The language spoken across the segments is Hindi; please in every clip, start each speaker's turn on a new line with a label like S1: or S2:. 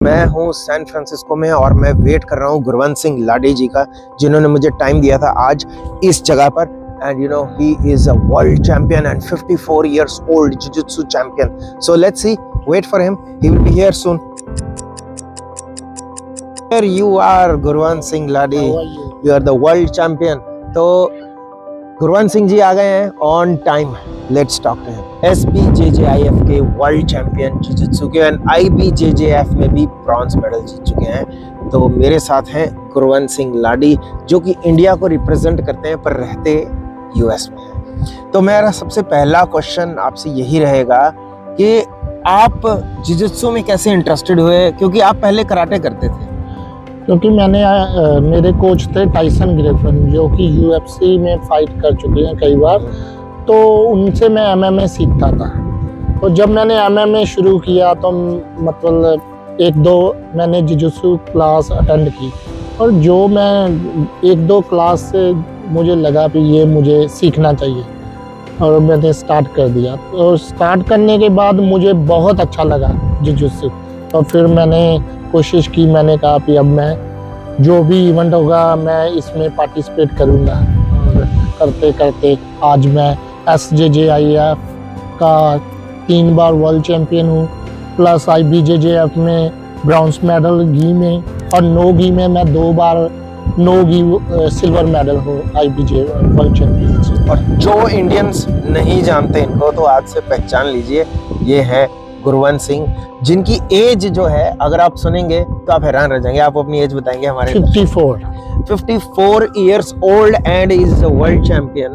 S1: मैं हूँ सैन फ्रांसिस्को में और मैं वेट कर रहा हूँ गुरवंत सिंह लाडे जी का, जिन्होंने मुझे टाइम दिया था आज इस जगह पर। And you know he is a world champion and 54 years old jiu-jitsu champion. So let's see, wait for him, he will be here soon. Here you are, Gurwant Singh Lade.
S2: How are you?
S1: You are the world champion. तो गुरवंत सिंह जी आ गए हैं on time. Let's talk to him. SBJJIF के वर्ल्ड चैंपियन जिजित्सु के एंड IBJJF में भी ब्रॉन्ज मेडल जीत चुके हैं। तो मेरे साथ हैं गुरवंत सिंह लाडी, जो कि इंडिया को रिप्रेजेंट करते हैं पर रहते US में हैं। तो मेरा सबसे पहला क्वेश्चन आपसे यही रहेगा कि आप जिजित्सु में कैसे इंटरेस्टेड हुए, क्योंकि आप पहले कराटे करते थे।
S2: क्योंकि मेरे कोच थे टाइसन ग्रिफिन, जो कि UFC में फाइट कर चुके हैं कई बार, तो उनसे मैं MMA सीखता था। तो जब मैंने MMA शुरू किया तो मतलब एक दो मैंने जिजित्सु क्लास अटेंड की, और जो मैं एक दो क्लास से मुझे लगा कि ये मुझे सीखना चाहिए, और मैंने स्टार्ट कर दिया। तो स्टार्ट करने के बाद मुझे बहुत अच्छा लगा जिजित्सु। तो फिर मैंने कोशिश की, मैंने कहा कि अब मैं जो भी इवेंट होगा मैं इसमें पार्टिसिपेट करूँगा। और करते करते आज मैं SJJIF का 3 बार वर्ल्ड चैम्पियन हूँ, प्लस IBJJF में ब्रॉन्ज मेडल घी में, और नो घी में मैं 2 बार नो घी सिल्वर मेडल हूँ IBJ वर्ल्ड चैम्पियन।
S1: और जो इंडियंस नहीं जानते इनको, तो आज से पहचान लीजिए, ये है गुरवंत सिंह, जिनकी एज जो है अगर आप सुनेंगे तो आप हैरान रह जाएंगे। आप अपनी एज बताएंगे हमारे। 54 years old and is a world champion,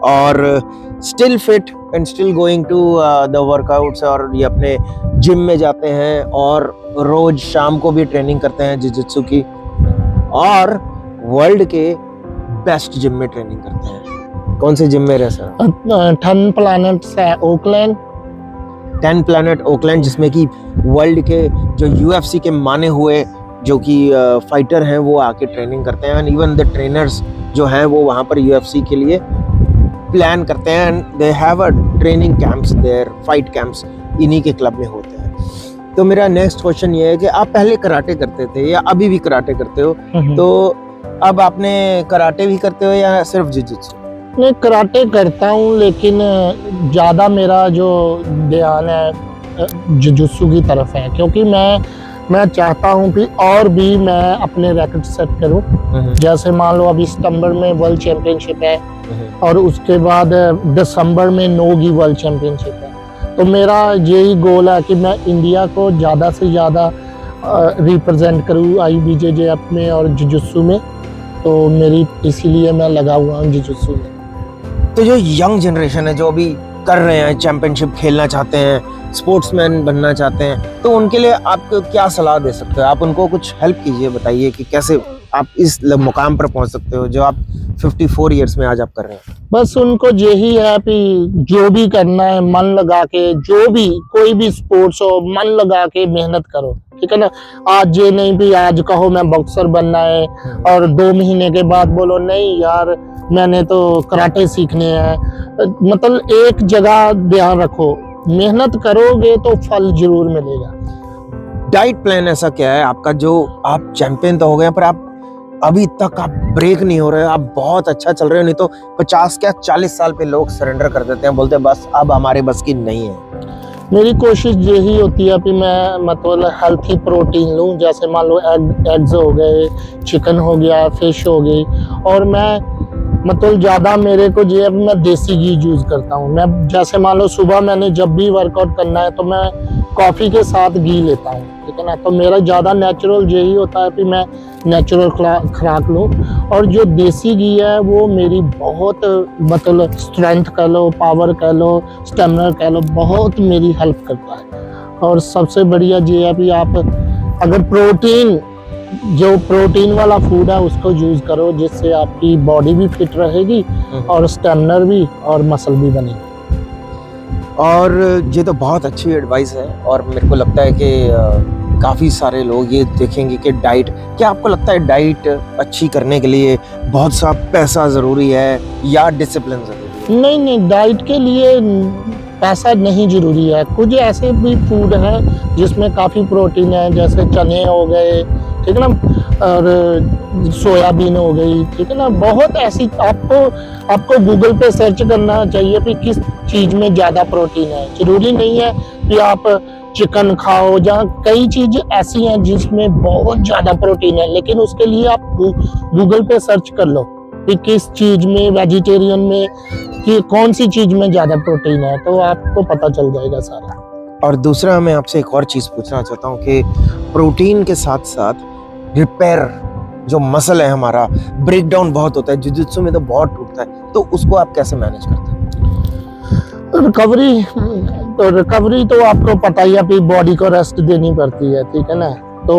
S1: और still fit and still going to the workouts, और ये अपने जिम में जाते हैं और रोज शाम को भी ट्रेनिंग करते हैं जिजित्सु की, और वर्ल्ड के बेस्ट जिम में ट्रेनिंग करते हैं। कौन से जिम में रहे सर?
S2: 10 प्लैनेट्स है ओकलैंड।
S1: 10 प्लैनेट ओकलैंड, जिसमें कि वर्ल्ड के जो UFC के माने हुए जो कि फाइटर हैं वो आके ट्रेनिंग करते हैं। एंड इवन द ट्रेनर्स जो हैं वो वहाँ पर UFC के लिए प्लान करते हैं, and they have a training camps there, fight camps इन्हीं के क्लब में होते हैं। तो मेरा नेक्स्ट क्वेश्चन ये है कि आप पहले कराटे करते थे या अभी भी कराटे करते हो? तो अब आपने कराटे भी करते हो या सिर्फ जिजित्सु?
S2: मैं कराटे करता हूँ, लेकिन ज़्यादा मेरा जो ध्यान है जिजित्सु की तरफ है, क्योंकि मैं चाहता हूँ कि और भी मैं अपने रैकेट सेट करूँ। जैसे मान लो अभी सितंबर में वर्ल्ड चैंपियनशिप है, और उसके बाद दिसंबर में नोगी वर्ल्ड चैंपियनशिप है। तो मेरा यही गोल है कि मैं इंडिया को ज़्यादा से ज़्यादा रिप्रेजेंट करूँ IBJJF में और जिजित्सु में। तो मेरी इसीलिए मैं लगा हुआ हूँ जिजित्सु में।
S1: तो जो यंग जनरेशन है जो अभी कर रहे हैं, चैंपियनशिप खेलना चाहते हैं, स्पोर्ट्समैन बनना चाहते हैं, तो उनके लिए आप क्या सलाह दे सकते हो? आप उनको कुछ हेल्प कीजिए, बताइए कि कैसे आप इस मुकाम पर पहुंच सकते हो जो आप 54 years में आज आप कर रहे हैं।
S2: बस उनको यही है कि जो भी करना है मन लगा के, जो भी कोई भी स्पोर्ट्स हो मन लगा के मेहनत करो, ठीक है ना। आज ये नहीं भी आज कहो मैं बॉक्सर बनना है और 2 महीने के बाद बोलो नहीं यार मैंने तो कराटे सीखने हैं। मतलब एक जगह ध्यान रखो, मेहनत करोगे तो फल जरूर मिलेगा।
S1: डाइट प्लान ऐसा क्या है आपका, जो आप चैंपियन तो हो गए पर आप अभी तक आप ब्रेक नहीं हो रहे हो, आप बहुत अच्छा चल रहे हो? नहीं तो 50 क्या 40 साल पे लोग सरेंडर कर देते हैं, बोलते हैं बस अब हमारे बस की नहीं है।
S2: मेरी कोशिश यही होती है कि मैं मतलब हेल्थी प्रोटीन लूं, जैसे मान लो एग्स हो गए, चिकन हो गया, फिश हो गई, और मैं मतलब ज़्यादा मेरे को जो है मैं देसी घी यूज़ करता हूँ। मैं जैसे मान लो सुबह मैंने जब भी वर्कआउट करना है तो मैं कॉफ़ी के साथ घी लेता हूँ, ठीक है ना। तो मेरा ज़्यादा नेचुरल यही होता है कि मैं नेचुरल खुराक लूँ, और जो देसी घी है वो मेरी बहुत मतलब स्ट्रेंथ कह लो, पावर कह लो, स्टेमिना कह लो, बहुत मेरी हेल्प करता है। और सबसे बढ़िया ये है कि आप अगर प्रोटीन वाला फूड है उसको यूज़ करो, जिससे आपकी बॉडी भी फिट रहेगी और स्टेमिना भी और मसल भी बनेगी।
S1: और ये तो बहुत अच्छी एडवाइस है, और मेरे को लगता है कि काफ़ी सारे लोग ये देखेंगे कि डाइट, क्या आपको लगता है डाइट अच्छी करने के लिए बहुत सा पैसा ज़रूरी है या डिसिप्लिन ज़रूरी है?
S2: नहीं, डाइट के लिए पैसा नहीं जरूरी है। कुछ ऐसे भी फूड हैं जिसमें काफ़ी प्रोटीन है, जैसे चने हो गए, ठीक है ना, और सोयाबीन हो गई, ठीक है ना। बहुत ऐसी आपको गूगल पे सर्च करना चाहिए कि किस चीज़ में ज़्यादा प्रोटीन है। जरूरी नहीं है कि आप चिकन खाओ, जहाँ कई चीज़ ऐसी हैं जिसमें बहुत ज़्यादा प्रोटीन है, लेकिन उसके लिए आप गूगल पे सर्च कर लो कि किस चीज़ में, वेजिटेरियन में, कि कौन सी चीज़ में ज़्यादा प्रोटीन है, तो आपको पता चल जाएगा सारा।
S1: और दूसरा मैं आपसे एक और चीज़ पूछना चाहता हूँ कि प्रोटीन के साथ साथ रिपेयर, जो मसल है हमारा, ब्रेक डाउन बहुत होता है, जुजुत्सु में तो बहुत टूटता है, तो उसको आप कैसे मैनेज करते हैं?
S2: रिकवरी तो आपको पता ही है कि बॉडी को रेस्ट देनी पड़ती है, ठीक है ना। तो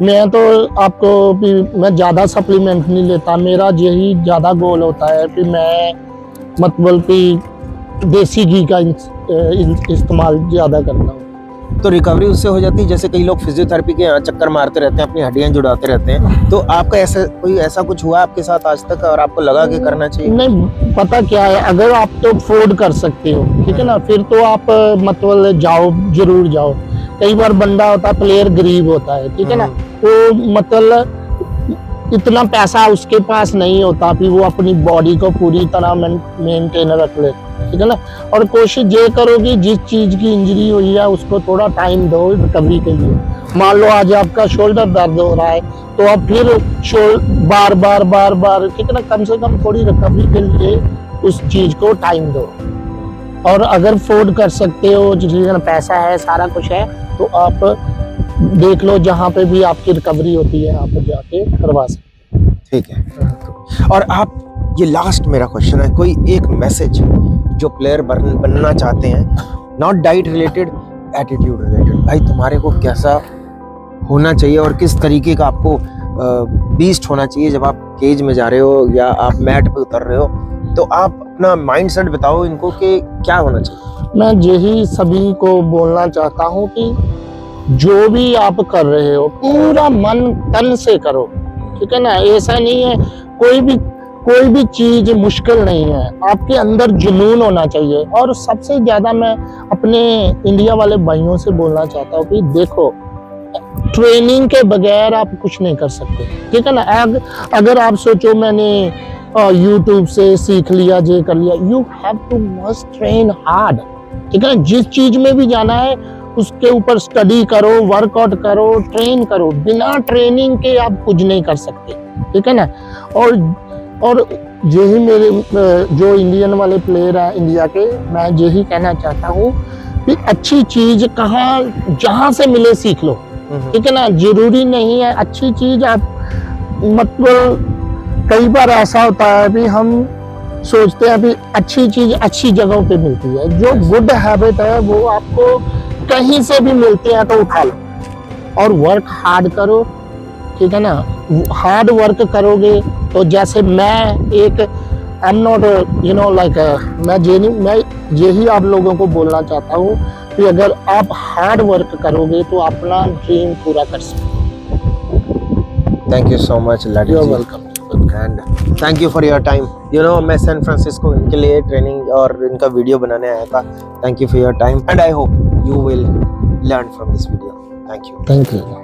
S2: मैं तो आपको भी मैं ज़्यादा सप्लीमेंट नहीं लेता। मेरा यही ज़्यादा गोल होता है कि मैं मतलब कि देसी घी का इस्तेमाल ज़्यादा करता हूँ।
S1: तो रिकवरी उससे हो जाती है, जैसे कई लोग फिजियोथेरेपी के यहाँ चक्कर मारते रहते हैं, अपनी हड्डियां जुड़ाते रहते हैं, तो आपका ऐसा कुछ हुआ आपके साथ आज तक और आपको लगा कि करना चाहिए?
S2: नहीं, पता क्या है, अगर आप तो अफोर्ड कर सकते हो, ठीक है ना, फिर तो आप मतलब जाओ, जरूर जाओ। कई बार बंदा होता है, प्लेयर गरीब होता है, ठीक है ना, वो मतलब इतना पैसा उसके पास नहीं होता कि वो अपनी बॉडी को पूरी तरह मेंटेन रख ले, ठीक है ना। और कोशिश ये करो कि जिस चीज़ की इंजरी हुई है उसको थोड़ा टाइम दो रिकवरी के लिए। मान लो आज आपका शोल्डर दर्द हो रहा है, तो आप फिर बार बार, ठीक है ना, कम से कम थोड़ी रिकवरी के लिए उस चीज़ को टाइम दो। और अगर अफोर्ड कर सकते हो, जिसमें पैसा है, सारा कुछ है, तो आप देख लो जहाँ पे भी आपकी रिकवरी होती है, आप जाके करवा सकते हैं।
S1: ठीक है। और आप, ये लास्ट मेरा क्वेश्चन है, कोई एक मैसेज जो प्लेयर बनना चाहते हैं, not diet related, attitude related, भाई तुम्हारे को कैसा होना चाहिए और किस तरीके का आपको बीस्ट होना चाहिए जब आप केज में जा रहे हो या आप मैट पे उतर रहे हो, तो आप अपना माइंडसेट बताओ इनको कि क्या होना चाहिए।
S2: मैं यही सभी को बोलना चाहता हूँ कि जो भी आप कर रहे हो पूरा मन तन से करो, ठीक है ना। ऐसा नहीं है, कोई भी चीज मुश्किल नहीं है, आपके अंदर जुनून होना चाहिए। और सबसे ज्यादा मैं अपने इंडिया वाले भाइयों से बोलना चाहता हूँ कि देखो, ट्रेनिंग के बगैर आप कुछ नहीं कर सकते, ठीक है ना। अगर आप सोचो मैंने YouTube से सीख लिया, ये कर लिया, you have to must train hard, ठीक है ना। जिस चीज में भी जाना है उसके ऊपर स्टडी करो, वर्कआउट करो, ट्रेन करो। बिना ट्रेनिंग के आप कुछ नहीं कर सकते, ठीक है ना। और यही मेरे जो इंडियन वाले प्लेयर हैं इंडिया के, मैं यही कहना चाहता हूँ कि अच्छी चीज जहाँ से मिले सीख लो, ठीक है ना। जरूरी नहीं है अच्छी चीज आप, मतलब कई बार ऐसा होता है कि हम सोचते हैं कि अच्छी चीज अच्छी जगहों पे मिलती है। जो गुड हैबिट है वो आपको कहीं से भी मिलती है, तो उठा लो और वर्क हार्ड करो, ठीक है ना। हार्ड वर्क करोगे तो जैसे मैं एक I am not you know like मैं यही आप लोगों को बोलना चाहता हूँ कि अगर आप हार्ड वर्क करोगे तो अपना ड्रीम पूरा कर सकते हो।
S1: थैंक यू सो मच लाडी,
S2: you are welcome
S1: and thank you for your time. मैं सैन फ्रांसिस्को इनके लिए ट्रेनिंग और इनका वीडियो बनाने आया था। Thank you for your time and I hope you will learn from this video. Thank you.
S2: Thank you.